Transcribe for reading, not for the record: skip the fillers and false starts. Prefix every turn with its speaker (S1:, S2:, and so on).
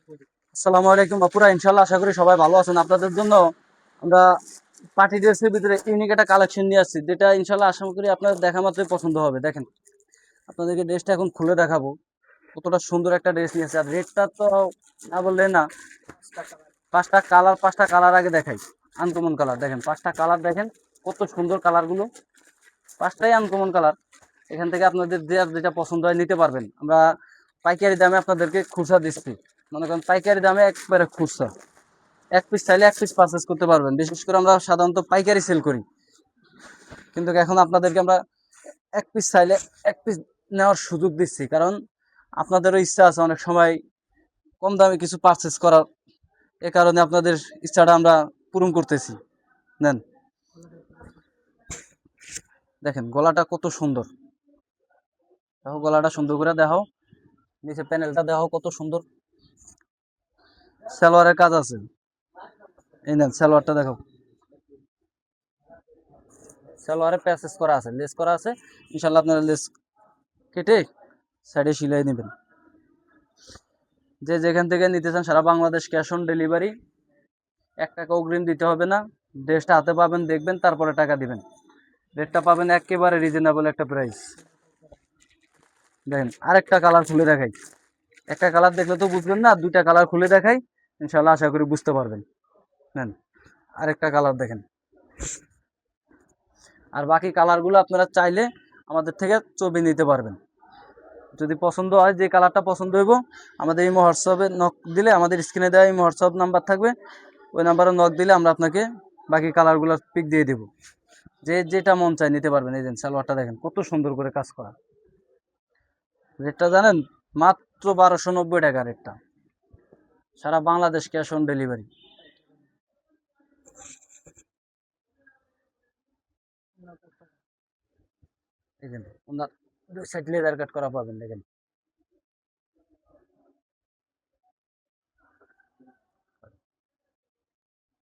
S1: আসসালামু আলাইকুম বাপুরা, ইনশাল্লাহ আশা করি সবাই ভালো আছেন। আপনাদের জন্য আমরা পার্টি ড্রেসের ভিতরে ইউনিক একটা কালেকশন নিয়ে আসছি, যেটা ইনশাল্লাহ আশা করি আপনাদের দেখা মাত্রই পছন্দ হবে। দেখেন, আপনাদেরকে ড্রেসটা এখন খুলে দেখাবো, কতটা সুন্দর একটা ড্রেস নিয়েছে। আর রেটটা তো না বললে না। পাঁচটা কালার আগে দেখাই। আনকমন কালার দেখেন, পাঁচটা কালার দেখেন, কত সুন্দর কালারগুলো। পাঁচটাই আনকমন কালার। এখান থেকে আপনাদের যেটা পছন্দ হয় নিতে পারবেন। আমরা পাইকারি দামে আপনাদেরকে খুচরা দিচ্ছি, মনে করেন পাইকারি দামে একবারে খুচরা। এক পিস চাইলে এক পিস পারচেস করতে পারবেন। বিশেষ করে আমরা সাধারণত পাইকারি সেল করি, কিন্তু এখন আপনাদেরকে আমরা এক পিস চাইলে এক পিস নেওয়ার সুযোগ দিচ্ছি, কারণ আপনাদেরও ইচ্ছা আছে অনেক সময় কম দামে কিছু পারচেস করার। এ কারণে আপনাদের ইচ্ছাটা আমরা পূরণ করতেছি। নেন, দেখেন গলাটা কত সুন্দর। দেখো গলাটা সুন্দর করে দেখো, নিচে প্যানেলটা দেখো কত সুন্দর। সালোয়ারের কাজ আছে। এই নেন সালোয়ারটা দেখো, সালোয়ারে প্যাচেস করা আছে, লেস করা আছে। ইনশাল্লাহ আপনারা লেস কেটে সাইডে সিলাই নেবেন। যে যেখান থেকে নিতে চান সারা বাংলাদেশ ক্যাশ অন ডেলিভারি। 1 টাকা অগ্রিম দিতে হবে না। ড্রেসটা হাতে পাবেন, দেখবেন, তারপরে টাকা দিবেন। রেটটা পাবেন একেবারে রিজনেবল একটা প্রাইস। দেখেন আরেকটা কালার খুলে দেখাই। একটা কালার দেখলে তো বুঝবেন না, দুইটা কালার খুলে দেখাই, ইনশাল্লাহ আশা করি বুঝতে পারবেন। নেন আরেকটা কালার দেখেন। আর বাকি কালারগুলো আপনারা চাইলে আমাদের থেকে ছবি নিতে পারবেন। যদি পছন্দ হয়, যে কালারটা পছন্দ হইব, আমাদের এই হোয়াটসঅ্যাপে নক দিলে, আমাদের স্ক্রিনে দেওয়া এই হোয়াটসঅ্যাপ নাম্বার থাকবে, ওই নাম্বারে নক দিলে আমরা আপনাকে বাকি কালারগুলোর পিক দিয়ে দেবো। যে যেটা মন চায় নিতে পারবেন। এই যে সালোয়ারটা দেখেন কত সুন্দর করে কাজ করা। রেটটা জানেন? মাত্র 1290 টাকা রেটটা। সারা বাংলাদেশ ক্যাশ অন ডেলিভারি। দেখেন ওনার দুই সাইড লেদার কাট করা পাবেন, দেখেন।